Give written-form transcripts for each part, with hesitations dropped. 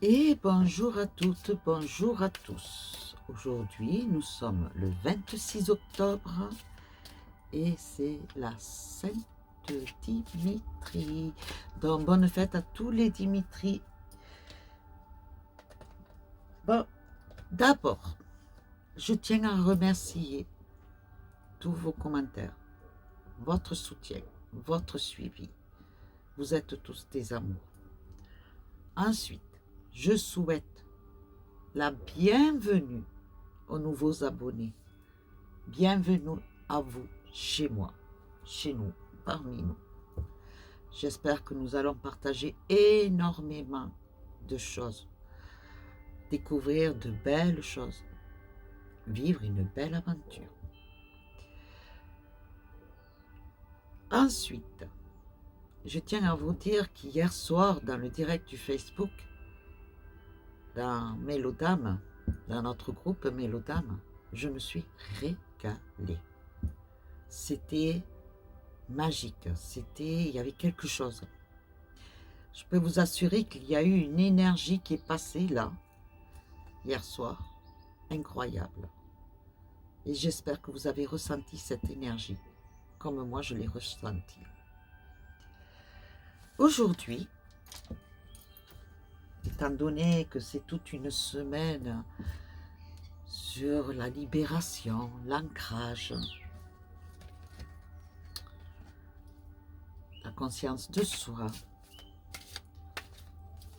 Et bonjour à toutes, bonjour à tous. Aujourd'hui, nous sommes le 26 octobre et c'est la Sainte Dimitri. Donc, bonne fête à tous les Dimitri. Bon, d'abord, je tiens à remercier tous vos commentaires, votre soutien, votre suivi. Vous êtes tous des amours. Ensuite, je souhaite la bienvenue aux nouveaux abonnés. Bienvenue à vous, chez moi, chez nous, parmi nous. J'espère que nous allons partager énormément de choses, découvrir de belles choses, vivre une belle aventure. Ensuite, je tiens à vous dire qu'hier soir, dans le direct du Facebook, dans Mélodame, dans notre groupe Mélodame, je me suis régalée. C'était magique, il y avait quelque chose. Je peux vous assurer qu'il y a eu une énergie qui est passée là, hier soir, incroyable. Et j'espère que vous avez ressenti cette énergie, comme moi je l'ai ressentie. Aujourd'hui, étant donné que c'est toute une semaine sur la libération, l'ancrage, la conscience de soi,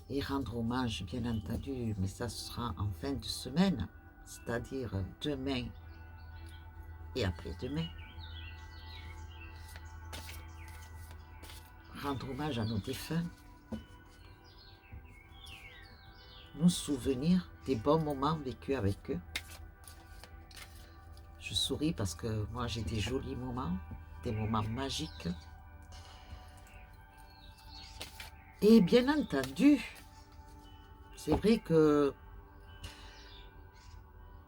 et rendre hommage, bien entendu, mais ça sera en fin de semaine, c'est-à-dire demain et après-demain. Rendre hommage à nos défunts, nous souvenir des bons moments vécus avec eux. Je souris parce que moi j'ai des jolis moments, des moments magiques. Et bien entendu, c'est vrai que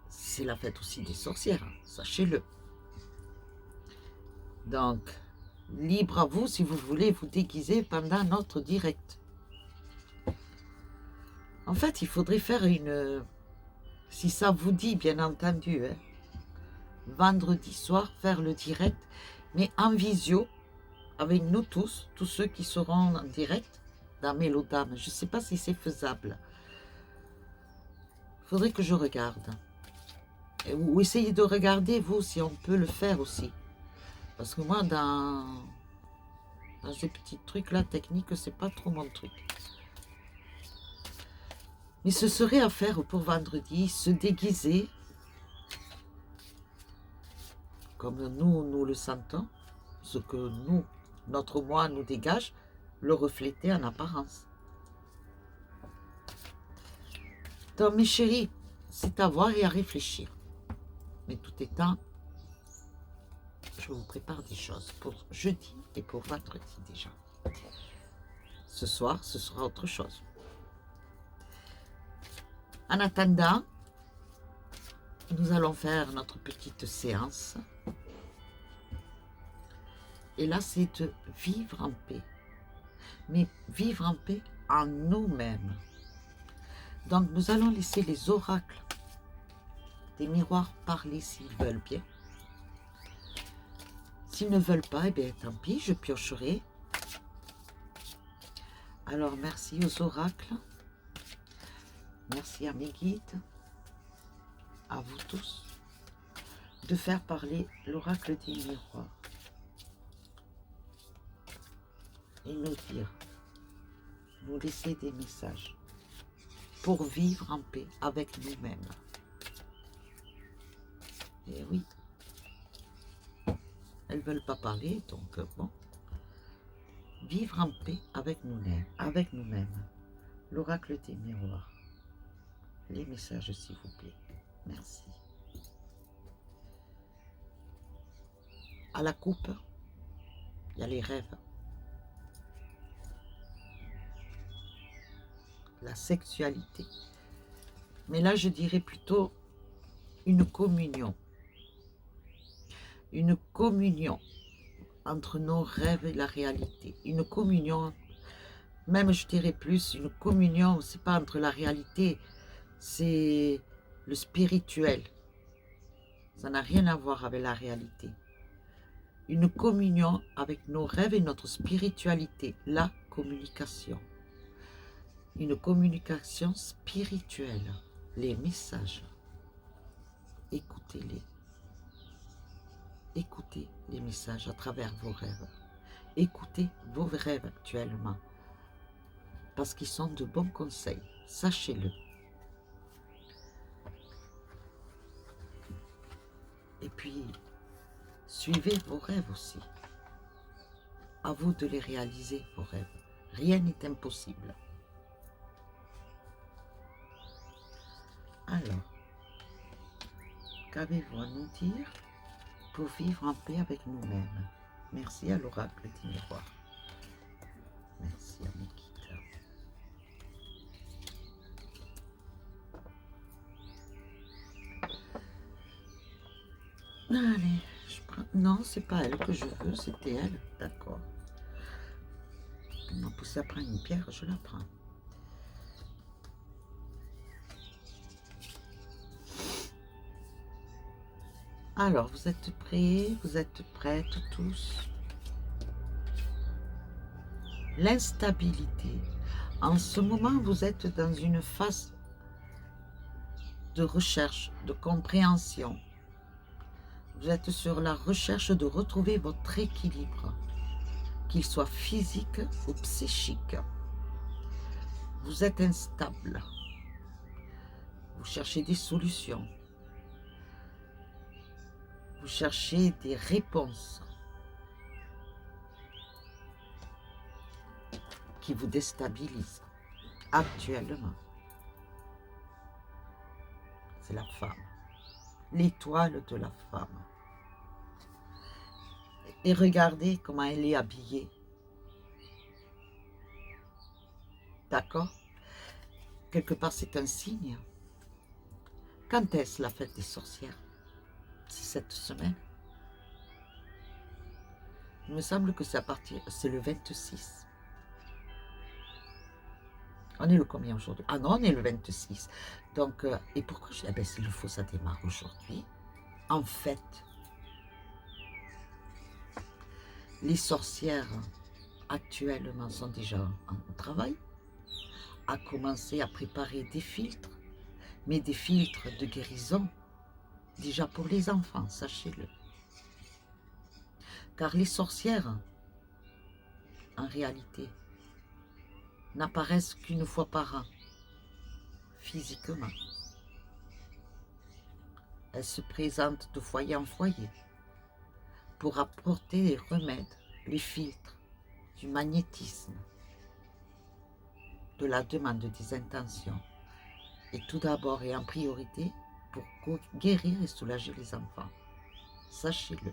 c'est la fête aussi des sorcières, sachez-le. Donc, libre à vous si vous voulez vous déguiser pendant notre direct. En fait, il faudrait faire si ça vous dit, bien entendu, vendredi soir, faire le direct, mais en visio, avec nous tous ceux qui seront en direct dans Mélodame. Je ne sais pas si c'est faisable. Il faudrait que je regarde. Ou essayez de regarder, vous, si on peut le faire aussi. Parce que moi, dans ces petits trucs-là, techniques, c'est pas trop mon truc. Mais ce serait à faire pour vendredi, se déguiser, comme nous le sentons, ce que notre moi nous dégage, le refléter en apparence. Donc, mes chéris, c'est à voir et à réfléchir. Mais tout étant, je vous prépare des choses pour jeudi et pour vendredi déjà. Ce soir, ce sera autre chose. En attendant, nous allons faire notre petite séance. Et là, c'est de vivre en paix. Mais vivre en paix en nous-mêmes. Donc, nous allons laisser les oracles des miroirs parler s'ils veulent bien. S'ils ne veulent pas, eh bien, tant pis, je piocherai. Alors, merci aux oracles. Merci à mes guides, à vous tous, de faire parler l'oracle des miroirs. Et nous dire, nous laisser des messages pour vivre en paix avec nous-mêmes. Et oui, elles ne veulent pas parler, donc bon. Vivre en paix avec nous-mêmes. L'oracle des miroirs. Les messages, s'il vous plaît. Merci. À la coupe, il y a les rêves. La sexualité. Mais là, je dirais plutôt une communion. Une communion entre nos rêves et la réalité. Une communion même je dirais plus une communion, c'est pas entre la réalité, c'est le spirituel. Ça n'a rien à voir avec la réalité. Une communion avec nos rêves et notre spiritualité, la communication. Une communication spirituelle, les messages. Écoutez-les. Écoutez les messages à travers vos rêves. Écoutez vos rêves actuellement, parce qu'ils sont de bons conseils, sachez-le. Et puis, suivez vos rêves aussi. À vous de les réaliser, vos rêves. Rien n'est impossible. Alors, qu'avez-vous à nous dire pour vivre en paix avec nous-mêmes? Merci à l'oracle du miroir. Merci à mes guides. Allez, je prends... Non, c'est pas elle que je veux, c'était elle. D'accord. On m'a poussé à prendre une pierre, je la prends. Alors, vous êtes prêts? Vous êtes prêtes tous? L'instabilité. En ce moment, vous êtes dans une phase de recherche, de compréhension. Vous êtes sur la recherche de retrouver votre équilibre, qu'il soit physique ou psychique. Vous êtes instable. Vous cherchez des solutions. Vous cherchez des réponses qui vous déstabilisent actuellement. C'est la femme, l'étoile de la femme. Et regardez comment elle est habillée. D'accord? Quelque part, c'est un signe. Quand est-ce la fête des sorcières? C'est cette semaine. Il me semble que c'est le 26. On est le combien aujourd'hui? Ah non, on est le 26. Donc, et pourquoi je dis, ben, s'il le faut, ça démarre aujourd'hui. En fait, les sorcières actuellement sont déjà en travail, à commencer à préparer des filtres, mais des filtres de guérison, déjà pour les enfants, sachez-le. Car les sorcières, en réalité, n'apparaissent qu'une fois par an, physiquement. Elles se présentent de foyer en foyer pour apporter les remèdes, les filtres, du magnétisme, de la demande des intentions, et tout d'abord et en priorité pour guérir et soulager les enfants. Sachez-le.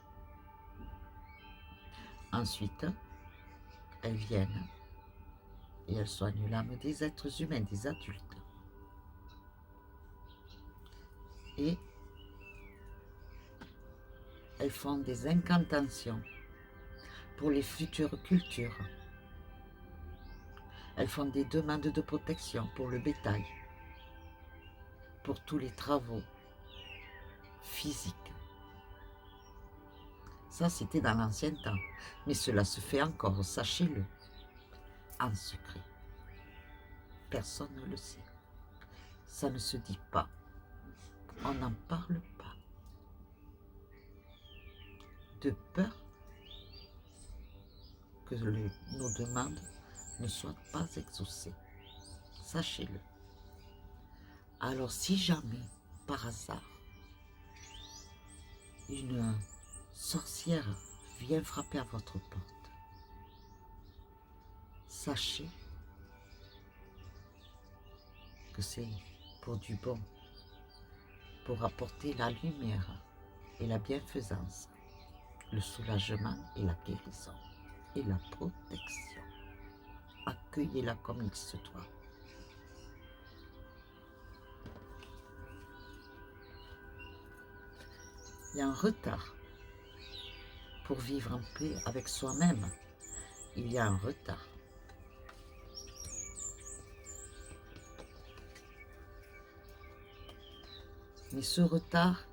Ensuite, elles viennent et elles soignent l'âme des êtres humains, des adultes. Et elles font des incantations pour les futures cultures. Elles font des demandes de protection pour le bétail, pour tous les travaux physiques. Ça, c'était dans l'ancien temps, mais cela se fait encore, sachez-le, en secret. Personne ne le sait. Ça ne se dit pas. On n'en parle pas. De peur que nos demandes ne soient pas exaucées. Sachez-le. Alors si jamais, par hasard, une sorcière vient frapper à votre porte, sachez que c'est pour du bon, pour apporter la lumière et la bienfaisance, le soulagement et la guérison et la protection. Accueillez-la comme il se doit. Il y a un retard pour vivre en paix avec soi-même. Il y a un retard. Mais ce retard,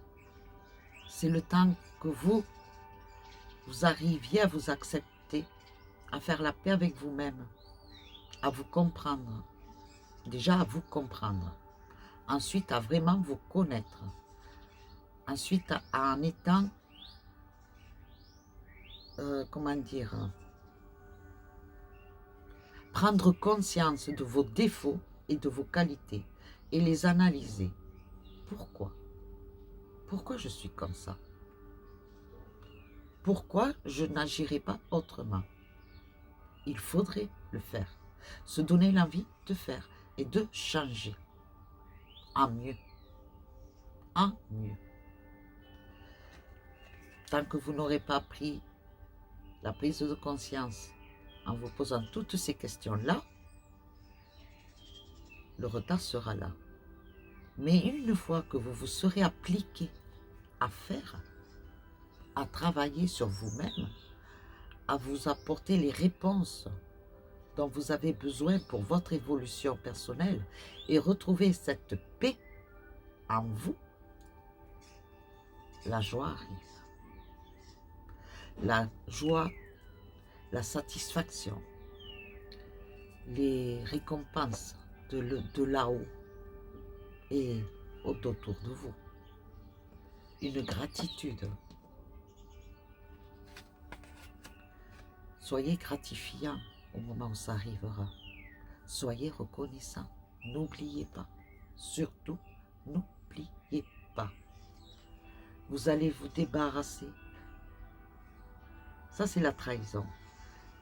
c'est le temps que vous arriviez à vous accepter, à faire la paix avec vous-même, à vous comprendre. Déjà à vous comprendre. Ensuite à vraiment vous connaître. Ensuite en étant, comment dire, prendre conscience de vos défauts et de vos qualités et les analyser. Pourquoi? Pourquoi je suis comme ça? Pourquoi je n'agirai pas autrement? Il faudrait le faire. Se donner l'envie de faire et de changer. En mieux. En mieux. Tant que vous n'aurez pas pris la prise de conscience en vous posant toutes ces questions-là, le retard sera là. Mais une fois que vous vous serez appliqué à faire, à travailler sur vous-même, à vous apporter les réponses dont vous avez besoin pour votre évolution personnelle et retrouver cette paix en vous, la joie arrive. La joie, la satisfaction, les récompenses de là-haut et autour de vous. Une gratitude. Soyez gratifiant au moment où ça arrivera. Soyez reconnaissant. N'oubliez pas. Surtout, n'oubliez pas. Vous allez vous débarrasser. Ça, c'est la trahison.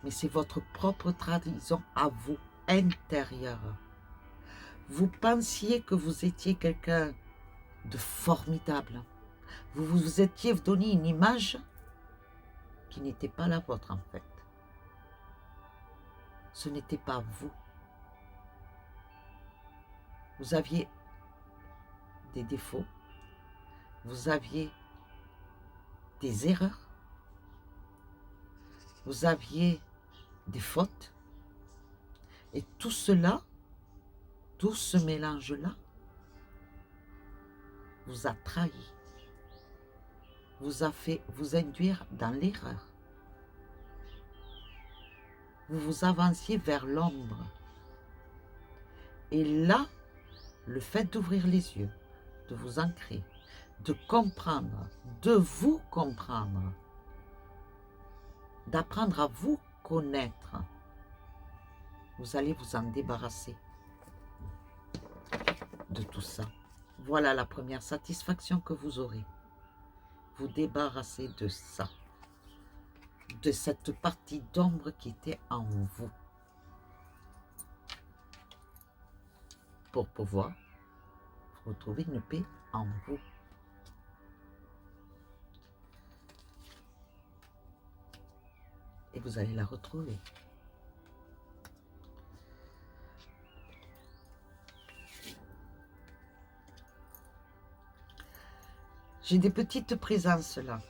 Mais c'est votre propre trahison à vous, intérieure. Vous pensiez que vous étiez quelqu'un de formidable. Vous vous étiez donné une image qui n'était pas la vôtre en fait. Ce n'était pas vous. Vous aviez des défauts. Vous aviez des erreurs. Vous aviez des fautes. Et tout cela, tout ce mélange-là, vous a trahi, vous a fait vous induire dans l'erreur. Vous vous avanciez vers l'ombre. Et là, le fait d'ouvrir les yeux, de vous ancrer, de comprendre, de vous comprendre, d'apprendre à vous connaître, vous allez vous en débarrasser de tout ça. Voilà la première satisfaction que vous aurez. Vous débarrasser de ça, de cette partie d'ombre qui était en vous, pour pouvoir retrouver une paix en vous. Et vous allez la retrouver. J'ai des petites présences là.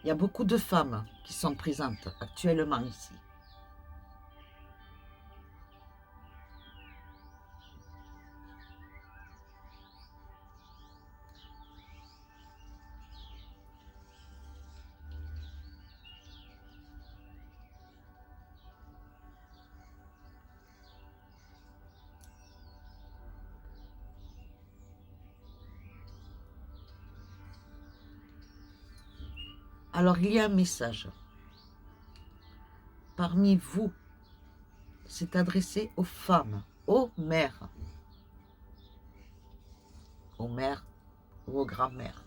Il y a beaucoup de femmes qui sont présentes actuellement ici. Alors il y a un message. Parmi vous, c'est adressé aux femmes, aux mères ou aux grands-mères.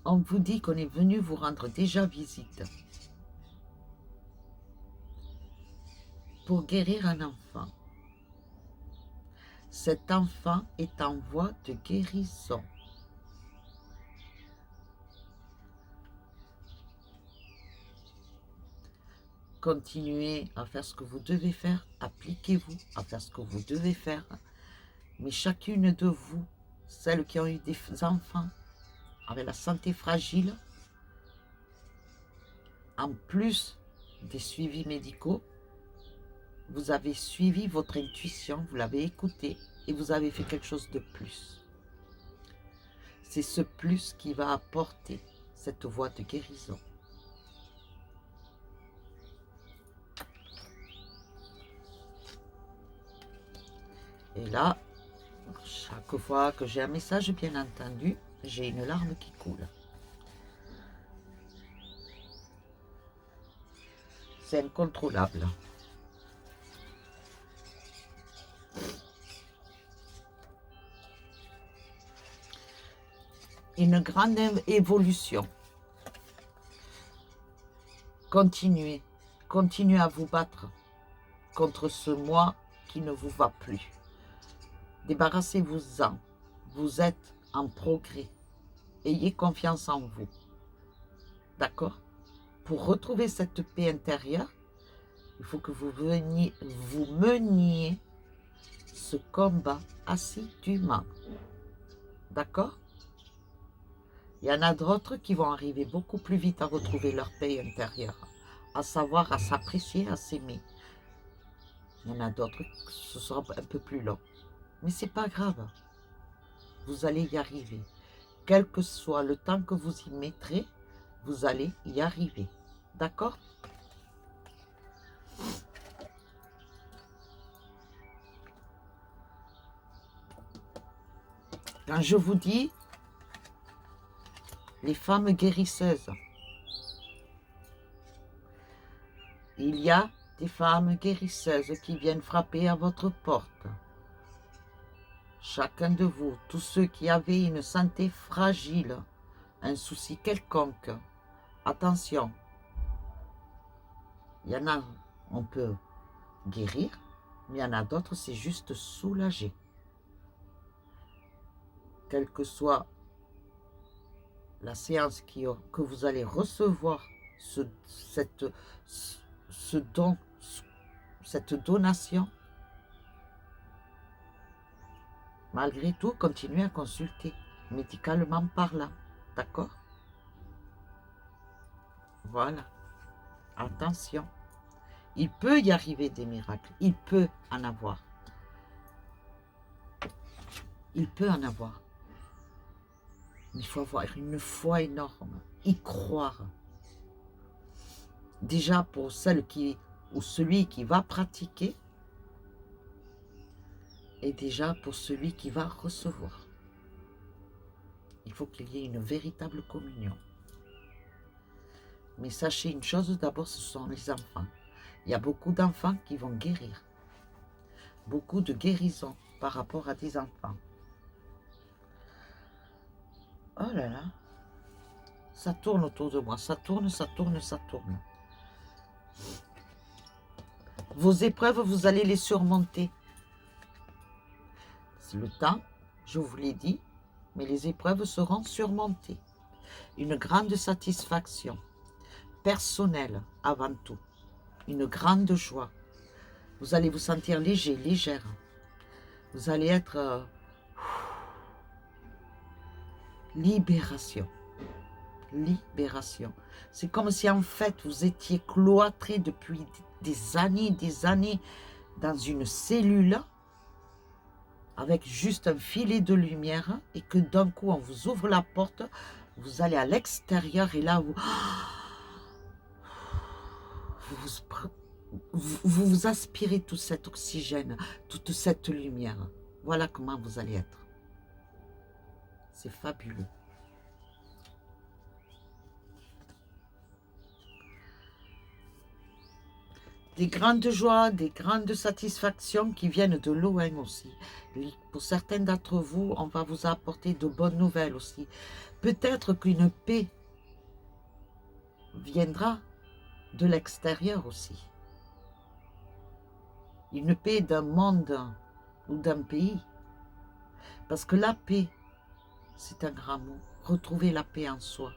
On vous dit qu'on est venu vous rendre déjà visite pour guérir un enfant. Cet enfant est en voie de guérison. Continuez à faire ce que vous devez faire, appliquez-vous à faire ce que vous devez faire. Mais chacune de vous, celles qui ont eu des enfants, avec la santé fragile, en plus des suivis médicaux, vous avez suivi votre intuition, vous l'avez écoutée et vous avez fait quelque chose de plus. C'est ce plus qui va apporter cette voie de guérison. Et là, chaque fois que j'ai un message bien entendu, j'ai une larme qui coule. C'est incontrôlable. Une grande évolution. Continuez à vous battre contre ce moi qui ne vous va plus. Débarrassez-vous-en. Vous êtes en progrès. Ayez confiance en vous. D'accord? Pour retrouver cette paix intérieure, il faut que vous meniez ce combat assidûment. D'accord? Il y en a d'autres qui vont arriver beaucoup plus vite à retrouver leur paix intérieure, à savoir, à s'apprécier, à s'aimer. Il y en a d'autres qui ce sera un peu plus long. Mais c'est pas grave. Vous allez y arriver. Quel que soit le temps que vous y mettrez, vous allez y arriver. D'accord? Quand je vous dis les femmes guérisseuses, il y a des femmes guérisseuses qui viennent frapper à votre porte. Chacun de vous, tous ceux qui avaient une santé fragile, un souci quelconque, attention, il y en a, on peut guérir, mais il y en a d'autres, c'est juste soulager. Quelle que soit la séance que vous allez recevoir, cette donation, malgré tout, continuez à consulter, médicalement parlant, d'accord? Voilà, attention, il peut y arriver des miracles, il peut en avoir. Il peut en avoir. Mais il faut avoir une foi énorme, y croire. Déjà pour celle ou celui qui va pratiquer, et déjà pour celui qui va recevoir. Il faut qu'il y ait une véritable communion. Mais sachez une chose, d'abord, ce sont les enfants. Il y a beaucoup d'enfants qui vont guérir. Beaucoup de guérisons par rapport à des enfants. Oh là là, ça tourne autour de moi, ça tourne, ça tourne, ça tourne. Vos épreuves, vous allez les surmonter. C'est le temps, je vous l'ai dit, mais les épreuves seront surmontées. Une grande satisfaction, personnelle avant tout, une grande joie. Vous allez vous sentir léger, légère. Vous allez être... libération. Libération. C'est comme si en fait vous étiez cloîtré depuis des années dans une cellule avec juste un filet de lumière et que d'un coup on vous ouvre la porte, vous allez à l'extérieur et là vous aspirez tout cet oxygène, toute cette lumière. Voilà comment vous allez être. C'est fabuleux. Des grandes joies, des grandes satisfactions qui viennent de loin aussi. Pour certains d'entre vous, on va vous apporter de bonnes nouvelles aussi. Peut-être qu'une paix viendra de l'extérieur aussi. Une paix d'un monde ou d'un pays. Parce que la paix, c'est un grand mot. Retrouver la paix en soi.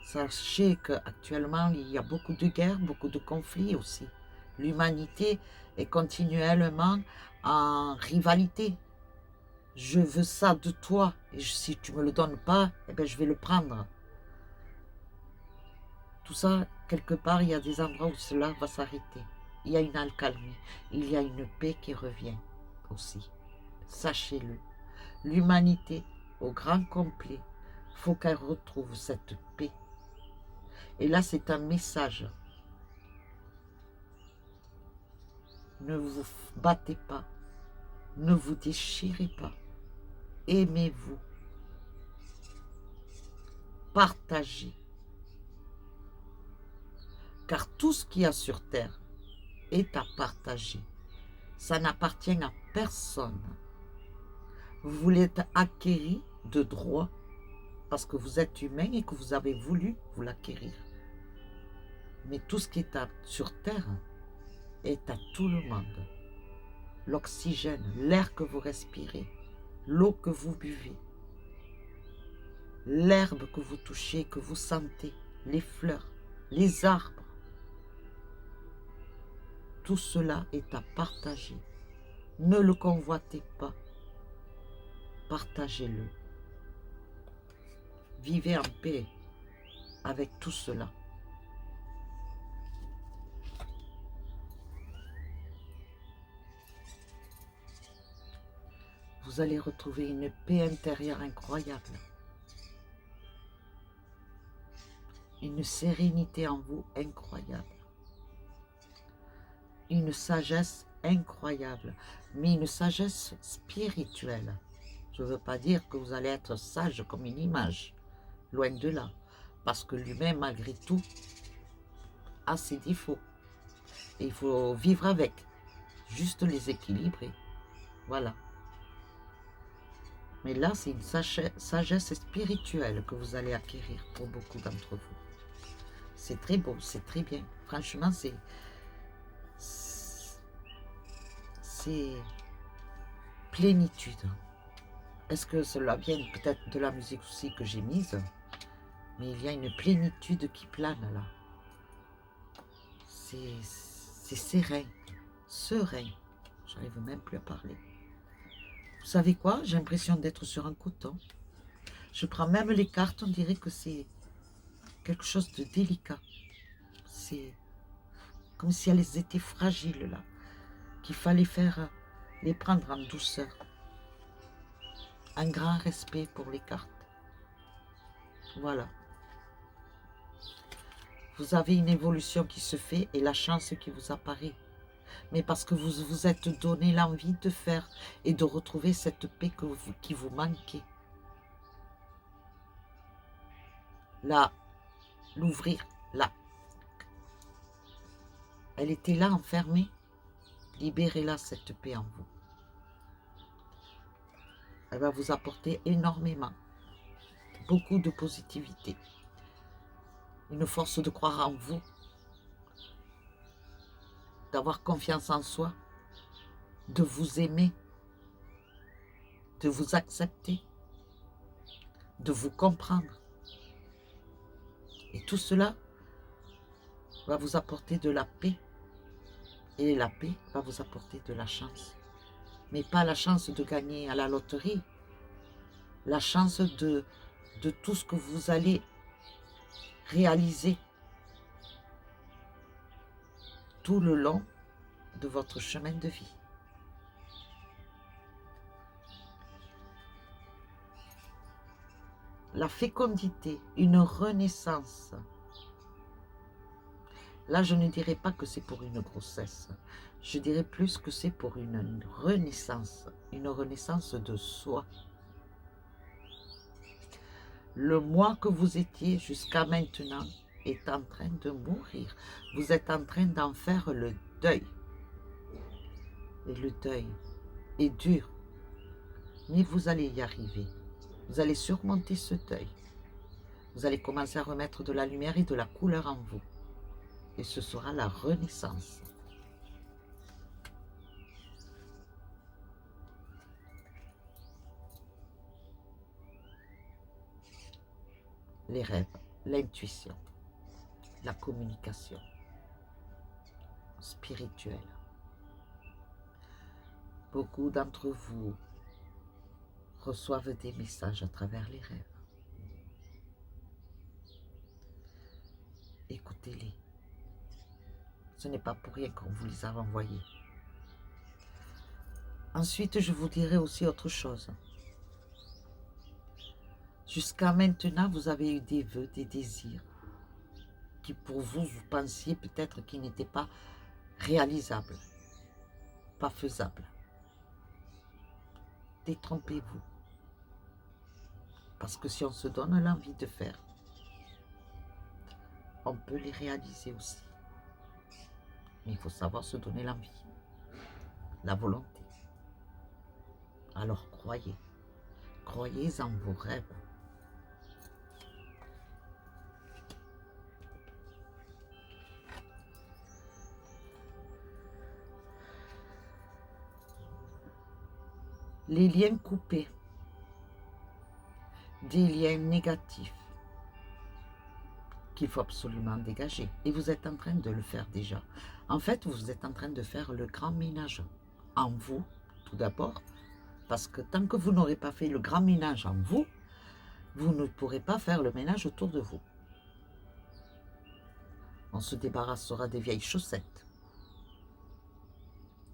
Sachez qu'actuellement, il y a beaucoup de guerres, beaucoup de conflits aussi. L'humanité est continuellement en rivalité. Je veux ça de toi, et si tu ne me le donnes pas, eh ben, je vais le prendre. Tout ça, quelque part, il y a des endroits où cela va s'arrêter. Il y a une accalmie, il y a une paix qui revient aussi. Sachez-le, l'humanité, au grand complet, faut qu'elle retrouve cette paix. Et là, c'est un message. Ne vous battez pas, ne vous déchirez pas, aimez-vous, partagez. Car tout ce qu'il y a sur terre est à partager. Ça n'appartient à personne. Vous voulez être acquérir de droit parce que vous êtes humain et que vous avez voulu vous l'acquérir. Mais tout ce qui est sur terre est à tout le monde. L'oxygène, l'air que vous respirez, l'eau que vous buvez, l'herbe que vous touchez, que vous sentez, les fleurs, les arbres. Tout cela est à partager. Ne le convoitez pas. Partagez-le. Vivez en paix avec tout cela. Vous allez retrouver une paix intérieure incroyable. Une sérénité en vous incroyable. Une sagesse incroyable, mais une sagesse spirituelle. Je ne veux pas dire que vous allez être sage comme une image, loin de là, parce que l'humain, malgré tout, a ses défauts. Et il faut vivre avec, juste les équilibrer. Voilà. Mais là, c'est une sagesse spirituelle que vous allez acquérir pour beaucoup d'entre vous. C'est très beau, c'est très bien. Franchement, c'est plénitude. Est-ce que cela vient peut-être de la musique aussi que j'ai mise? Mais il y a une plénitude qui plane là. C'est serein, serein. J'arrive même plus à parler. Vous savez quoi? J'ai l'impression d'être sur un coton. Je prends même les cartes, on dirait que c'est quelque chose de délicat. C'est comme si elles étaient fragiles là, qu'il fallait les prendre en douceur. Un grand respect pour les cartes. Voilà. Vous avez une évolution qui se fait et la chance qui vous apparaît. Mais parce que vous vous êtes donné l'envie de faire et de retrouver cette paix qui vous manquait. Là, l'ouvrir, là. Elle était là, enfermée. Libérez-la, cette paix en vous. Elle va vous apporter énormément. Beaucoup de positivité. Une force de croire en vous. D'avoir confiance en soi. De vous aimer. De vous accepter. De vous comprendre. Et tout cela va vous apporter de la paix. Et la paix va vous apporter de la chance. Mais pas la chance de gagner à la loterie. La chance de tout ce que vous allez réaliser tout le long de votre chemin de vie. La fécondité, une renaissance. Là, je ne dirais pas que c'est pour une grossesse. Je dirais plus que c'est pour une renaissance de soi. Le moi que vous étiez jusqu'à maintenant est en train de mourir. Vous êtes en train d'en faire le deuil. Et le deuil est dur. Mais vous allez y arriver. Vous allez surmonter ce deuil. Vous allez commencer à remettre de la lumière et de la couleur en vous. Et ce sera la renaissance. Les rêves, l'intuition, la communication spirituelle. Beaucoup d'entre vous reçoivent des messages à travers les rêves. Écoutez-les. Ce n'est pas pour rien qu'on vous les a envoyés. Ensuite, je vous dirai aussi autre chose. Jusqu'à maintenant, vous avez eu des vœux, des désirs qui pour vous, vous pensiez peut-être qu'ils n'étaient pas réalisables, pas faisables. Détrompez-vous. Parce que si on se donne l'envie de faire, on peut les réaliser aussi. Mais il faut savoir se donner l'envie, la volonté. Alors croyez, croyez en vos rêves. Les liens coupés, des liens négatifs qu'il faut absolument dégager. Et vous êtes en train de le faire déjà. En fait, vous êtes en train de faire le grand ménage en vous, tout d'abord, parce que tant que vous n'aurez pas fait le grand ménage en vous, vous ne pourrez pas faire le ménage autour de vous. On se débarrassera des vieilles chaussettes,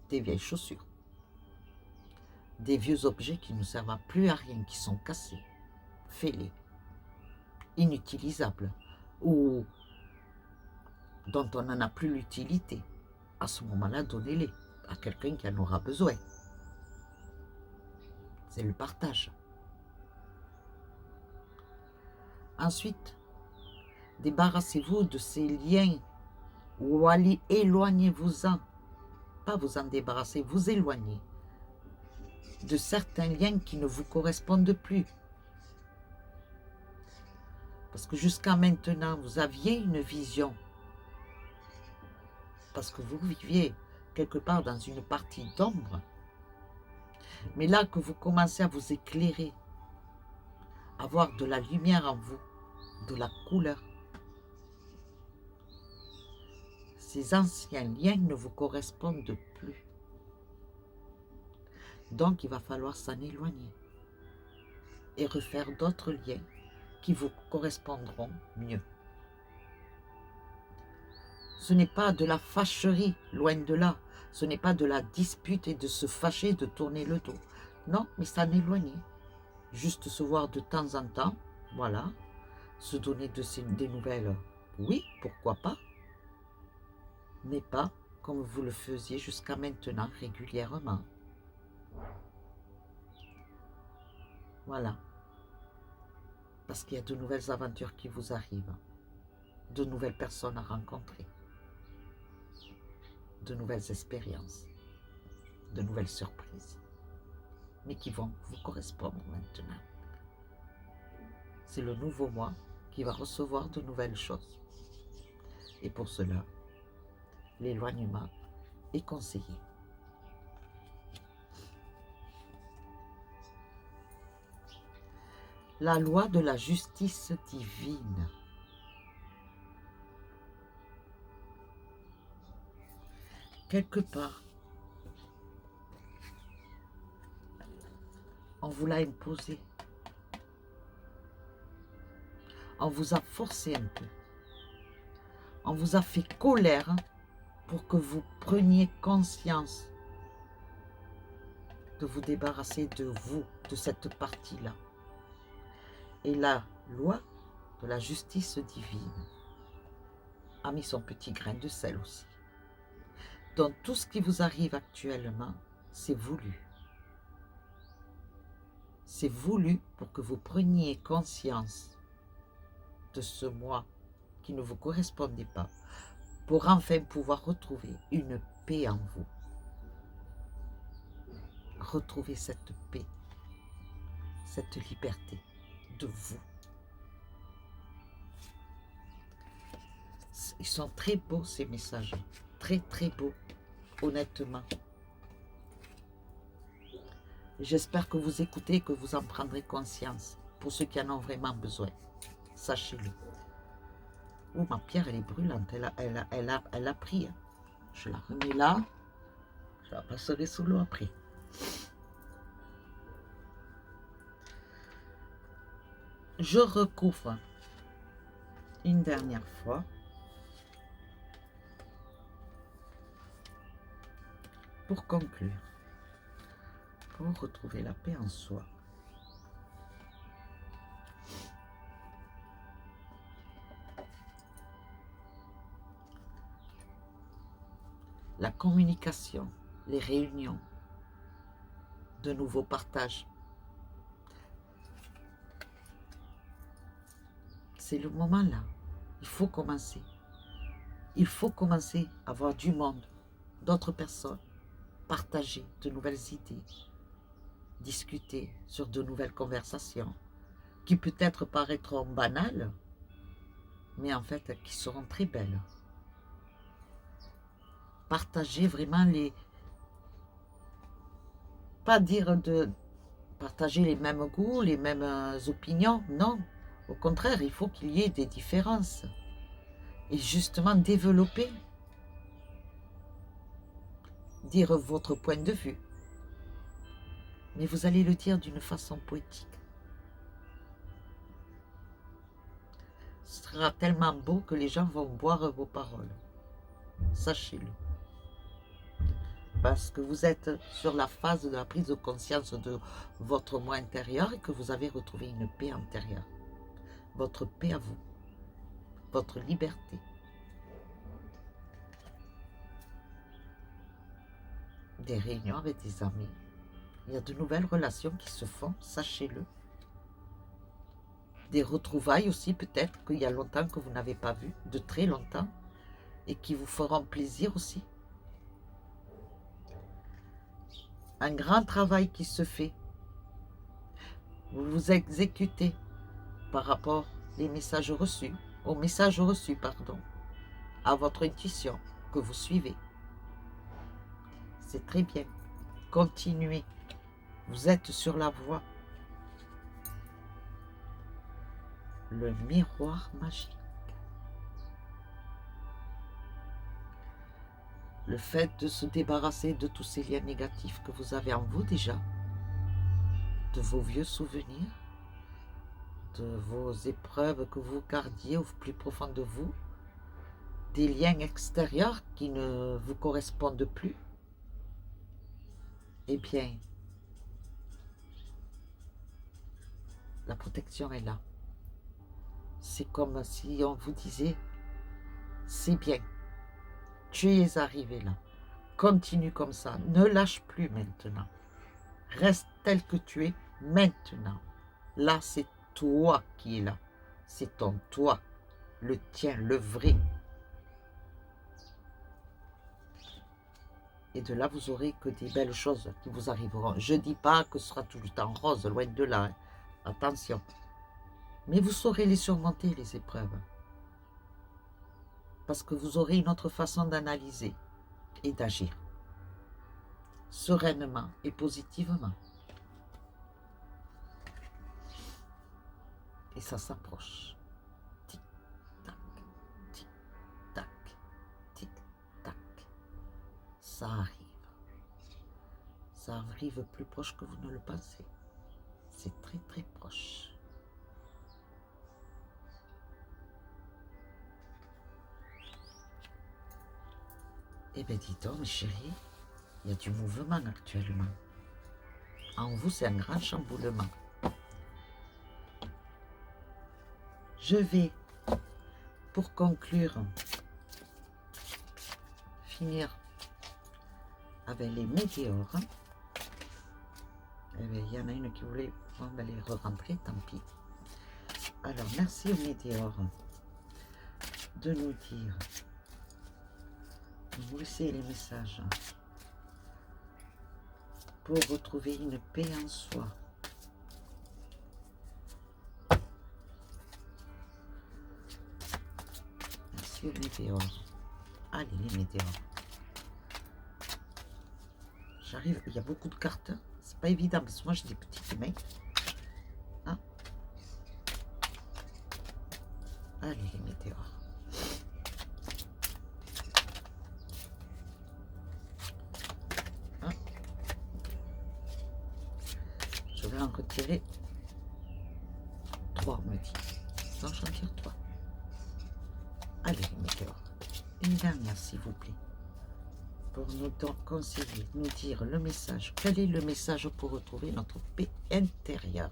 des vieilles chaussures, des vieux objets qui ne servent plus à rien, qui sont cassés, fêlés, inutilisables, ou dont on n'en a plus l'utilité. À ce moment-là, donnez-les à quelqu'un qui en aura besoin. C'est le partage. Ensuite, débarrassez-vous de ces liens ou allez éloignez-vous-en. Pas vous en débarrasser, vous éloignez de certains liens qui ne vous correspondent plus. Parce que jusqu'à maintenant, vous aviez une vision. Parce que vous viviez quelque part dans une partie d'ombre. Mais là que vous commencez à vous éclairer, à voir de la lumière en vous, de la couleur, ces anciens liens ne vous correspondent plus. Donc il va falloir s'en éloigner et refaire d'autres liens qui vous correspondront mieux. Ce n'est pas de la fâcherie, loin de là. Ce n'est pas de la dispute et de se fâcher, de tourner le dos. Non, mais s'en éloigner. Juste se voir de temps en temps, voilà. Se donner des nouvelles, oui, pourquoi pas. Mais pas comme vous le faisiez jusqu'à maintenant, régulièrement. Voilà. Parce qu'il y a de nouvelles aventures qui vous arrivent. De nouvelles personnes à rencontrer. De nouvelles expériences. De nouvelles surprises. Mais qui vont vous correspondre maintenant. C'est le nouveau moi qui va recevoir de nouvelles choses. Et pour cela, l'éloignement est conseillé. La loi de la justice divine. Quelque part, on vous l'a imposé. On vous a forcé un peu. On vous a fait colère pour que vous preniez conscience de vous débarrasser de vous, de cette partie-là. Et la loi de la justice divine a mis son petit grain de sel aussi. Donc tout ce qui vous arrive actuellement, c'est voulu. C'est voulu pour que vous preniez conscience de ce moi qui ne vous correspondait pas, pour enfin pouvoir retrouver une paix en vous. Retrouver cette paix, cette liberté de vous. Ils sont très beaux ces messages, très très beaux, honnêtement. J'espère que vous écoutez et que vous en prendrez conscience, pour ceux qui en ont vraiment besoin. Sachez-le. Oh, ma pierre, elle est brûlante, elle a pris. Je la remets là, je la passerai sous l'eau après. Je recouvre une dernière fois. Pour conclure, pour retrouver la paix en soi. La communication, les réunions, de nouveaux partages. C'est le moment là. Il faut commencer. Il faut commencer à voir du monde, d'autres personnes, partager de nouvelles idées, discuter sur de nouvelles conversations qui peut-être paraîtront banales, mais en fait qui seront très belles. Partager vraiment les... Pas dire de partager les mêmes goûts, les mêmes opinions, non. Au contraire, il faut qu'il y ait des différences. Et justement développer, dire votre point de vue. Mais vous allez le dire d'une façon poétique. Ce sera tellement beau que les gens vont boire vos paroles. Sachez-le. Parce que vous êtes sur la phase de la prise de conscience de votre moi intérieur et que vous avez retrouvé une paix intérieure. Votre paix à vous. Votre liberté. Des réunions avec des amis. Il y a de nouvelles relations qui se font, sachez-le. Des retrouvailles aussi, peut-être qu'il y a longtemps que vous n'avez pas vu, de très longtemps, et qui vous feront plaisir aussi. Un grand travail qui se fait. Vous vous exécutez par rapport aux messages reçus, à votre intuition que vous suivez. C'est très bien. Continuez. Vous êtes sur la voie. Le miroir magique. Le fait de se débarrasser de tous ces liens négatifs que vous avez en vous déjà, de vos vieux souvenirs, de vos épreuves que vous gardiez au plus profond de vous, des liens extérieurs qui ne vous correspondent plus, eh bien, la protection est là. C'est comme si on vous disait, c'est bien, tu es arrivé là, continue comme ça, ne lâche plus maintenant, reste tel que tu es maintenant. Là, c'est toi qui es là, c'est ton toi, le tien, le vrai. Et de là, vous aurez que des belles choses qui vous arriveront. Je ne dis pas que ce sera tout le temps rose, loin de là, hein. Attention. Mais vous saurez les surmonter, les épreuves. Parce que vous aurez une autre façon d'analyser et d'agir. Sereinement et positivement. Et ça s'approche. Tic-tac, tic-tac, tic-tac. Ça arrive. Ça arrive plus proche que vous ne le pensez. C'est très très proche. Eh bien, dis donc, mes chéris, il y a du mouvement actuellement. En vous, c'est un grand chamboulement. Je vais, pour conclure, finir avec les météores. Eh bien, il y en a une qui voulait les re-rentrer, tant pis. Alors, merci aux météores de nous dire, de nous laisser les messages pour retrouver une paix en soi. Merci aux météores. Allez, les météores. J'arrive, il y a beaucoup de cartes. C'est pas évident parce que moi j'ai des petites mains. Hein? Allez, les météores. Hein? Je vais en retirer 3. 3, on me dit. Non, j'en tire 3. Allez, météore. Une dernière, s'il vous plaît. Pour nous conseiller, nous dire le message. Quel est le message pour retrouver notre paix intérieure?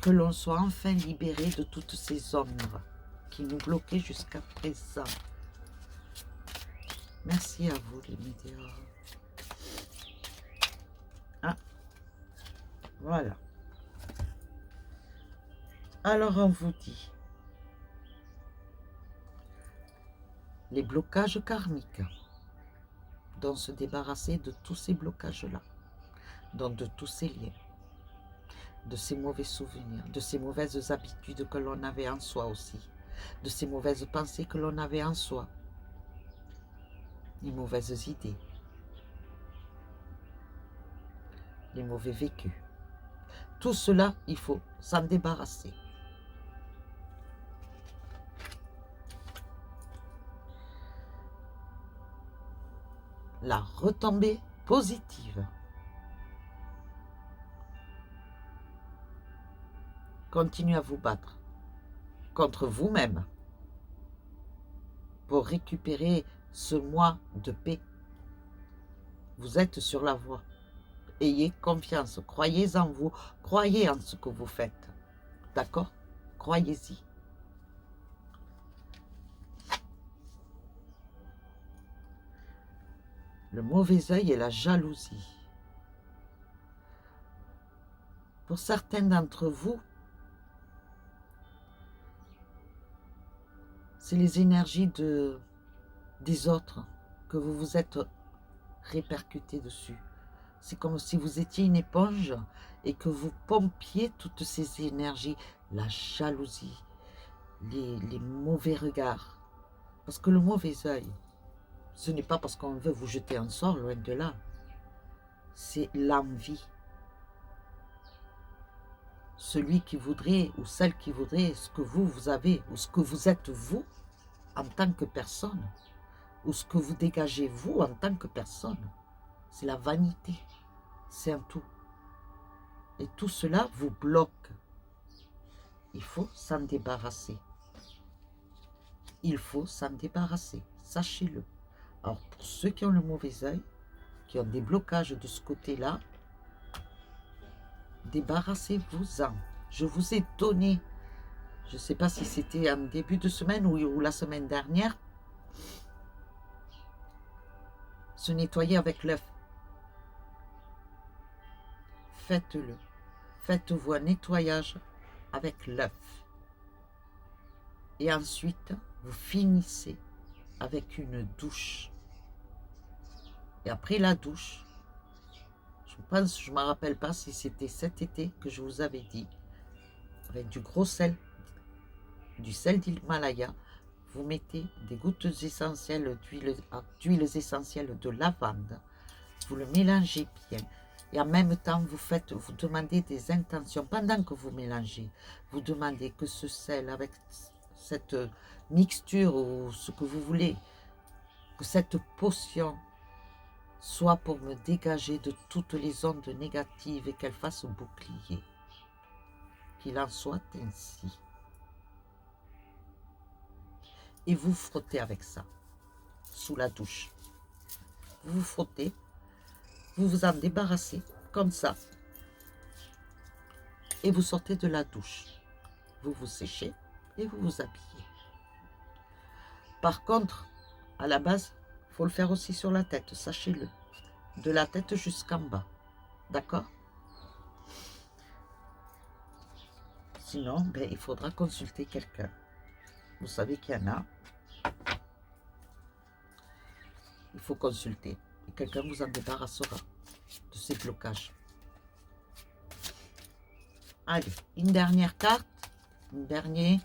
Que l'on soit enfin libéré de toutes ces ombres qui nous bloquaient jusqu'à présent. Merci à vous, les météores. Ah, voilà. Alors, on vous dit les blocages karmiques, dont se débarrasser de tous ces blocages-là, donc de tous ces liens, de ces mauvais souvenirs, de ces mauvaises habitudes que l'on avait en soi aussi, de ces mauvaises pensées que l'on avait en soi, les mauvaises idées, les mauvais vécus. Tout cela, il faut s'en débarrasser. La retombée positive. Continuez à vous battre contre vous-même pour récupérer ce mois de paix. Vous êtes sur la voie. Ayez confiance, croyez en vous, croyez en ce que vous faites. D'accord? Croyez-y. Le mauvais œil et la jalousie. Pour certains d'entre vous, c'est les énergies des autres que vous vous êtes répercuté dessus. C'est comme si vous étiez une éponge et que vous pompiez toutes ces énergies, la jalousie, les mauvais regards. Parce que le mauvais œil, ce n'est pas parce qu'on veut vous jeter un sort, loin de là. C'est l'envie. Celui qui voudrait ou celle qui voudrait ce que vous avez ou ce que vous êtes vous en tant que personne ou ce que vous dégagez vous en tant que personne. C'est la vanité. C'est un tout. Et tout cela vous bloque. Il faut s'en débarrasser. Il faut s'en débarrasser. Sachez-le. Alors, pour ceux qui ont le mauvais œil, qui ont des blocages de ce côté-là, débarrassez-vous-en. Je vous ai donné, je ne sais pas si c'était en début de semaine ou la semaine dernière, se nettoyer avec l'œuf. Faites-le. Faites-vous un nettoyage avec l'œuf. Et ensuite, vous finissez avec une douche. Et après la douche, je ne me rappelle pas si c'était cet été que je vous avais dit, avec du gros sel, du sel d'Himalaya, vous mettez des gouttes essentielles d'huiles essentielles de lavande, vous le mélangez bien. Et en même temps, vous demandez des intentions. Pendant que vous mélangez, vous demandez que ce sel, avec cette mixture ou ce que vous voulez, que cette potion soit pour me dégager de toutes les ondes négatives et qu'elle fasse bouclier. Qu'il en soit ainsi. Et vous frottez avec ça, sous la douche. Vous vous frottez, vous vous en débarrassez, comme ça. Et vous sortez de la douche. Vous vous séchez et vous vous habillez. Par contre, à la base, il faut le faire aussi sur la tête, sachez-le. De la tête jusqu'en bas. D'accord? Sinon, ben, il faudra consulter quelqu'un. Vous savez qu'il y en a. Il faut consulter. Et quelqu'un vous en débarrassera de ces blocages. Allez, une dernière carte. Une dernière.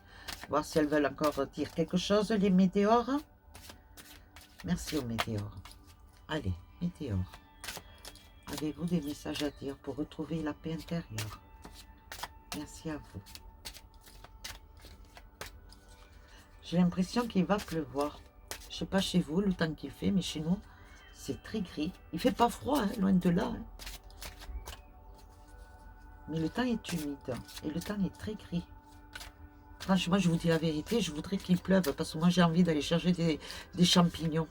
Voir si elles veulent encore dire quelque chose, les météores. Merci aux météores. Allez, météores. Avez-vous des messages à dire pour retrouver la paix intérieure? Merci à vous. J'ai l'impression qu'il va pleuvoir. Je ne sais pas chez vous le temps qu'il fait, mais chez nous, c'est très gris. Il ne fait pas froid, hein, loin de là. Hein. Mais le temps est humide et le temps est très gris. Franchement, je vous dis la vérité, je voudrais qu'il pleuve parce que moi j'ai envie d'aller chercher des champignons.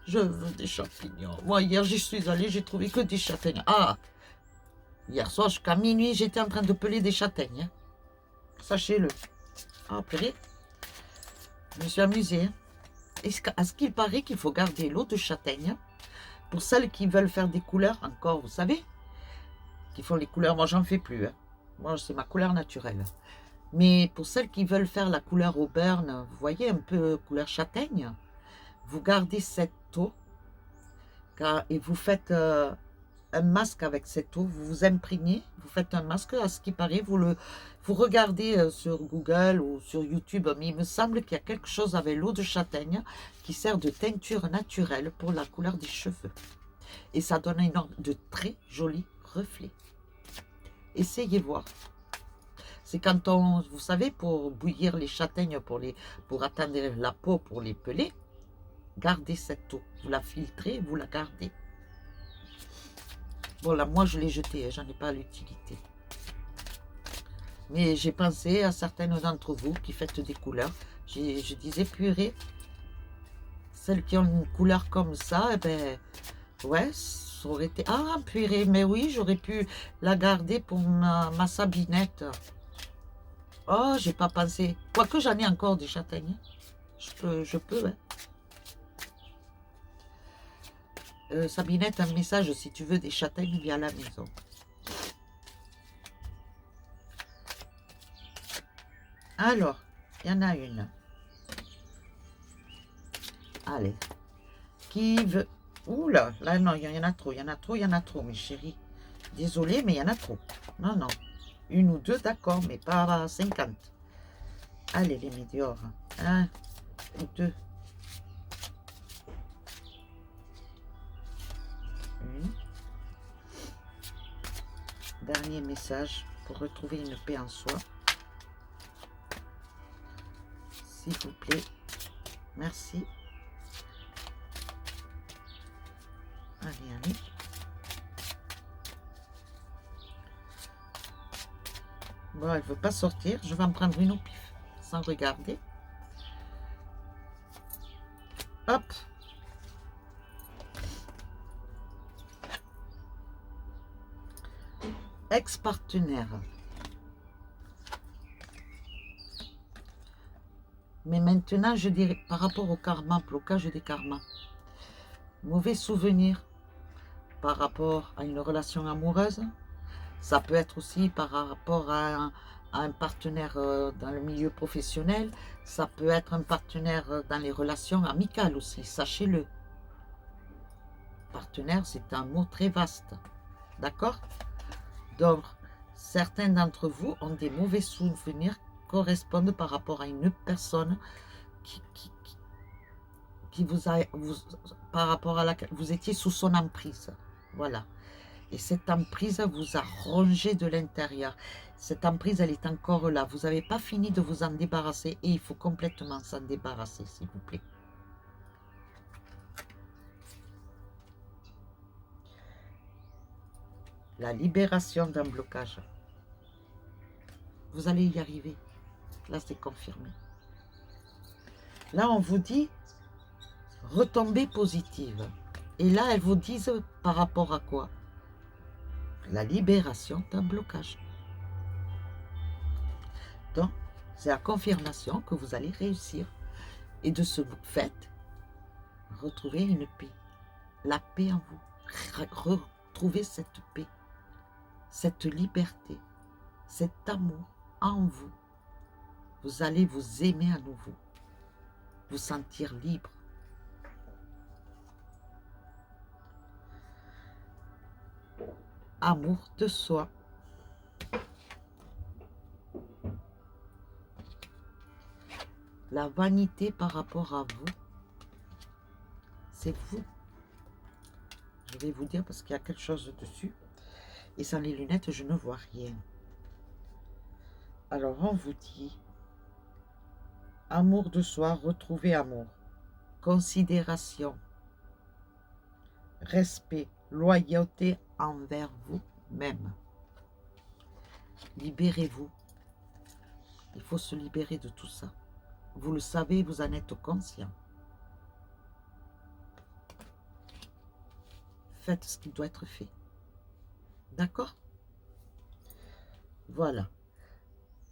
Je veux des champignons. Moi hier j'y suis allée, j'ai trouvé que des châtaignes. Ah, hier soir jusqu'à minuit j'étais en train de peler des châtaignes. Hein. Sachez-le. Ah, purée. Je me suis amusée. Hein. Et à ce qu'il paraît qu'il faut garder l'eau de châtaigne pour celles qui veulent faire des couleurs encore, vous savez, qui font les couleurs. Moi, j'en fais plus. Hein. Moi, c'est ma couleur naturelle. Mais pour celles qui veulent faire la couleur au burn, vous voyez, un peu couleur châtaigne, vous gardez cette eau et vous faites un masque avec cette eau, vous vous imprégnez, vous faites un masque, à ce qui paraît, vous regardez sur Google ou sur YouTube, mais il me semble qu'il y a quelque chose avec l'eau de châtaigne qui sert de teinture naturelle pour la couleur des cheveux. Et ça donne de très jolis reflets. Essayez voir. C'est quand vous savez, pour bouillir les châtaignes, pour atteindre la peau, pour les peler, gardez cette eau. Vous la filtrez, vous la gardez. Voilà, moi je l'ai jetée, j'en ai pas l'utilité. Mais j'ai pensé à certaines d'entre vous qui faites des couleurs. Je disais, purée, celles qui ont une couleur comme ça, eh ben, ouais, ça aurait été... Ah, purée, mais oui, j'aurais pu la garder pour ma sabinette. Oh, j'ai pas pensé. Quoique j'en ai encore des châtaignes. Je peux, hein. Sabinette, un message si tu veux des châtaignes, viens à la maison. Alors, il y en a une. Allez. Qui veut... Oula, là non, il y en a trop, il y en a trop, mes chéris. Désolée, mais il y en a trop. Non, non. Une ou deux, d'accord, mais pas 50. Allez, les médiors. Un ou deux. Une. Dernier message pour retrouver une paix en soi. S'il vous plaît. Merci. Allez, allez. Bon, elle ne veut pas sortir. Je vais en prendre une au pif, sans regarder. Hop. Ex-partenaire. Mais maintenant, je dirais, par rapport au karma, blocage des karmas, mauvais souvenir par rapport à une relation amoureuse. Ça peut être aussi par rapport à un partenaire dans le milieu professionnel. Ça peut être un partenaire dans les relations amicales aussi, sachez-le. Partenaire, c'est un mot très vaste. D'accord? Donc, certains d'entre vous ont des mauvais souvenirs correspondent par rapport à une personne qui par rapport à laquelle vous étiez sous son emprise. Voilà. Et cette emprise vous a rongé de l'intérieur. Cette emprise, elle est encore là. Vous n'avez pas fini de vous en débarrasser et il faut complètement s'en débarrasser, s'il vous plaît. La libération d'un blocage. Vous allez y arriver. Là, c'est confirmé. Là, on vous dit retombée positive. Et là, elles vous disent par rapport à quoi? La libération d'un blocage. Donc, c'est la confirmation que vous allez réussir. Et de ce fait, retrouver une paix. La paix en vous. Retrouver cette paix, cette liberté, cet amour en vous. Vous allez vous aimer à nouveau. Vous sentir libre. Amour de soi. La vanité par rapport à vous, c'est vous. Je vais vous dire parce qu'il y a quelque chose dessus. Et sans les lunettes, je ne vois rien. Alors, on vous dit amour de soi, retrouver amour. Considération. Respect, loyauté envers vous-même. Libérez-vous. Il faut se libérer de tout ça. Vous le savez, vous en êtes conscient. Faites ce qui doit être fait. D'accord? Voilà.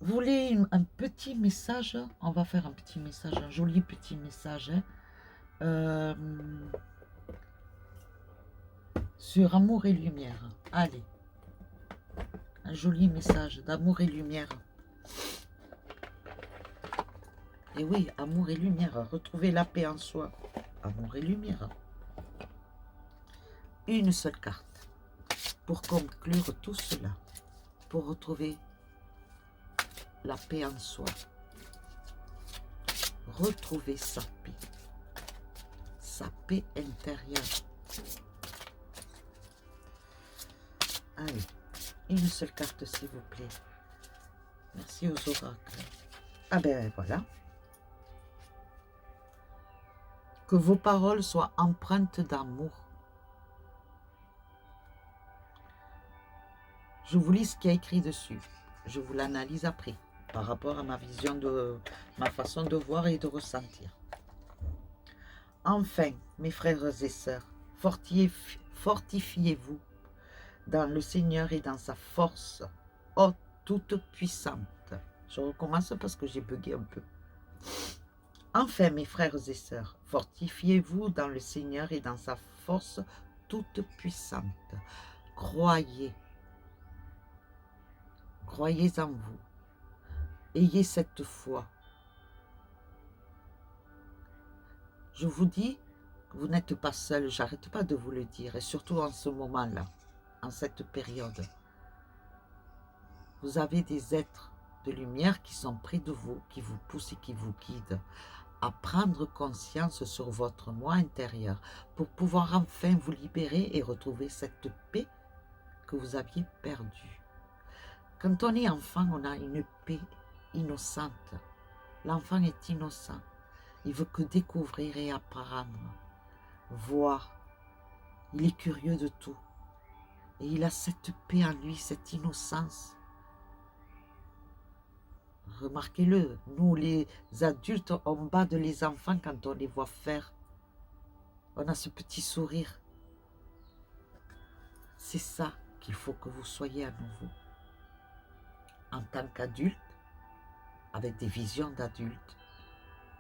Vous voulez un petit message? On va faire un petit message, un joli petit message. Sur amour et lumière. Allez. Un joli message d'amour et lumière. Et oui, amour et lumière. Retrouver la paix en soi. Amour et lumière. Une seule carte. Pour conclure tout cela. Pour retrouver la paix en soi. Retrouver sa paix. Sa paix intérieure. Allez. Une seule carte, s'il vous plaît. Merci aux oracles. Ah ben voilà. Que vos paroles soient empreintes d'amour. Je vous lis ce qui est écrit dessus. Je vous l'analyse après, par rapport à ma vision de ma façon de voir et de ressentir. Enfin, mes frères et sœurs, fortifiez-vous dans le Seigneur et dans sa force, ô toute puissante. Je recommence parce que j'ai bugué un peu. Enfin, mes frères et sœurs, fortifiez-vous dans le Seigneur et dans sa force toute puissante. Croyez. Croyez en vous. Ayez cette foi. Je vous dis que vous n'êtes pas seul, j'arrête pas de vous le dire, et surtout en ce moment-là, en cette période. Vous avez des êtres de lumière qui sont près de vous, qui vous poussent et qui vous guident à prendre conscience sur votre moi intérieur pour pouvoir enfin vous libérer et retrouver cette paix que vous aviez perdue. Quand on est enfant, on a une paix innocente. L'enfant est innocent. Il veut que découvrir et apprendre, voir. Il est curieux de tout. Et il a cette paix en lui, cette innocence. Remarquez-le, nous les adultes, on bat de les enfants quand on les voit faire. On a ce petit sourire. C'est ça qu'il faut que vous soyez à nouveau. En tant qu'adulte, avec des visions d'adulte,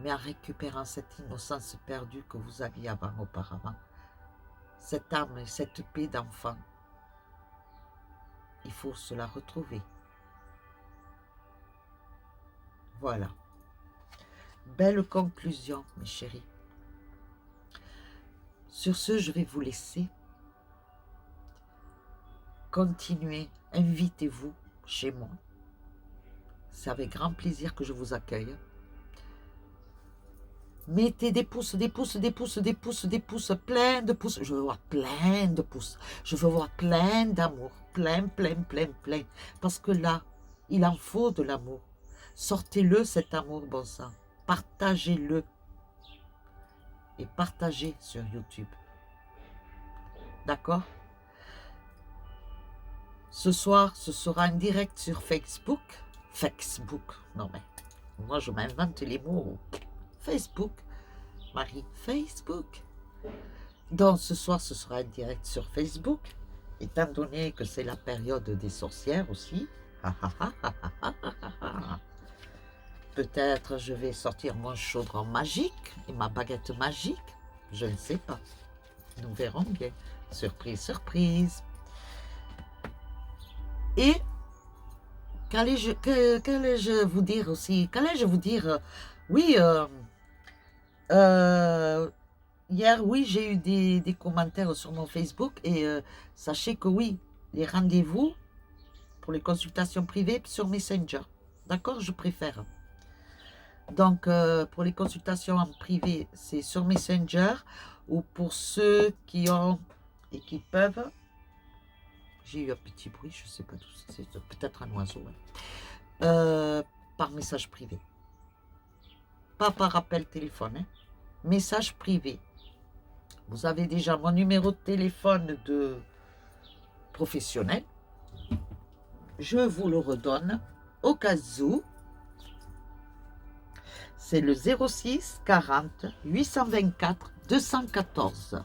mais en récupérant cette innocence perdue que vous aviez auparavant. Cette âme et cette paix d'enfant, il faut se la retrouver. Voilà. Belle conclusion, mes chéris. Sur ce, je vais vous laisser. Continuez, invitez-vous chez moi. C'est avec grand plaisir que je vous accueille. Mettez des pouces, des pouces, des pouces, des pouces, des pouces, plein de pouces. Je veux voir plein de pouces. Je veux voir plein d'amour. Plein, plein, plein, plein. Parce que là, il en faut de l'amour. Sortez-le, cet amour, bon sang. Partagez-le. Et partagez sur YouTube. D'accord? Ce soir, ce sera un direct sur Facebook. Facebook. Non mais, moi je m'invente les mots. Facebook. Marie, Facebook. Donc ce soir, ce sera un direct sur Facebook. Étant donné que c'est la période des sorcières aussi. Peut-être je vais sortir mon chaudron magique et ma baguette magique. Je ne sais pas. Nous verrons bien. Surprise, surprise. Et qu'allais-je vous dire aussi? Qu'allais-je vous dire? Oui, hier, oui, j'ai eu des commentaires sur mon Facebook et sachez que oui, les rendez-vous pour les consultations privées sur Messenger. D'accord, je préfère. Donc, pour les consultations en privé, c'est sur Messenger ou pour ceux qui ont et qui peuvent. J'ai eu un petit bruit, je ne sais pas d'où c'est, peut-être un oiseau. Hein. Par message privé. Pas par appel téléphone. Hein. Message privé. Vous avez déjà mon numéro de téléphone professionnel. Je vous le redonne au cas où. C'est le 06 40 824 214.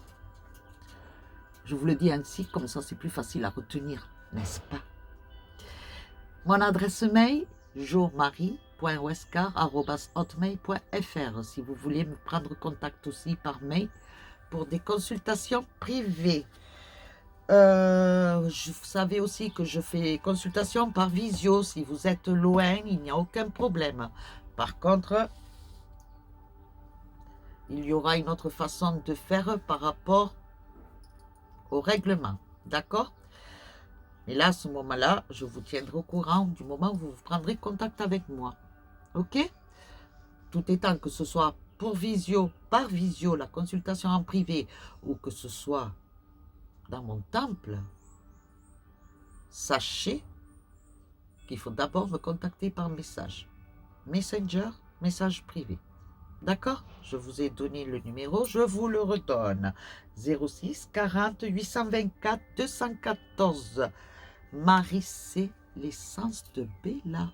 Je vous le dis ainsi, comme ça c'est plus facile à retenir, n'est-ce pas? Mon adresse mail, jomarie.wescar@hotmail.fr si vous voulez me prendre contact aussi par mail pour des consultations privées. Vous savez aussi que je fais consultation par visio. Si vous êtes loin, il n'y a aucun problème. Par contre, il y aura une autre façon de faire par rapport au règlement. D'accord? Et là, à ce moment-là, je vous tiendrai au courant du moment où vous prendrez contact avec moi. Ok? Tout étant que ce soit pour visio, par visio, la consultation en privé, ou que ce soit dans mon temple, sachez qu'il faut d'abord me contacter par message. Messenger, message privé. D'accord? Je vous ai donné le numéro, je vous le redonne. 06 40 824 214. Marie, c'est l'essence de Bella.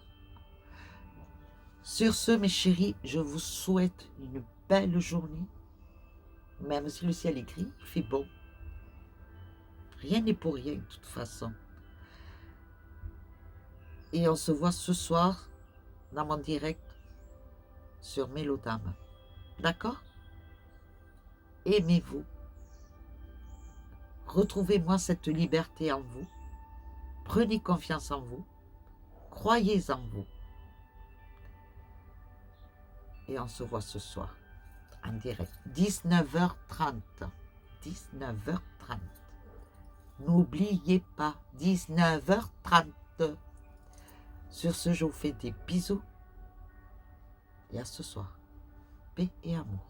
Sur ce, mes chéris, je vous souhaite une belle journée. Même si le ciel est gris, il fait beau. Rien n'est pour rien, de toute façon. Et on se voit ce soir dans mon direct sur Mélodame. D'accord? Aimez-vous. Retrouvez-moi cette liberté en vous. Prenez confiance en vous. Croyez en vous. Et on se voit ce soir en direct. 19h30. 19h30. N'oubliez pas, 19h30. Sur ce, je vous fais des bisous. Et à ce soir. Paix et amour.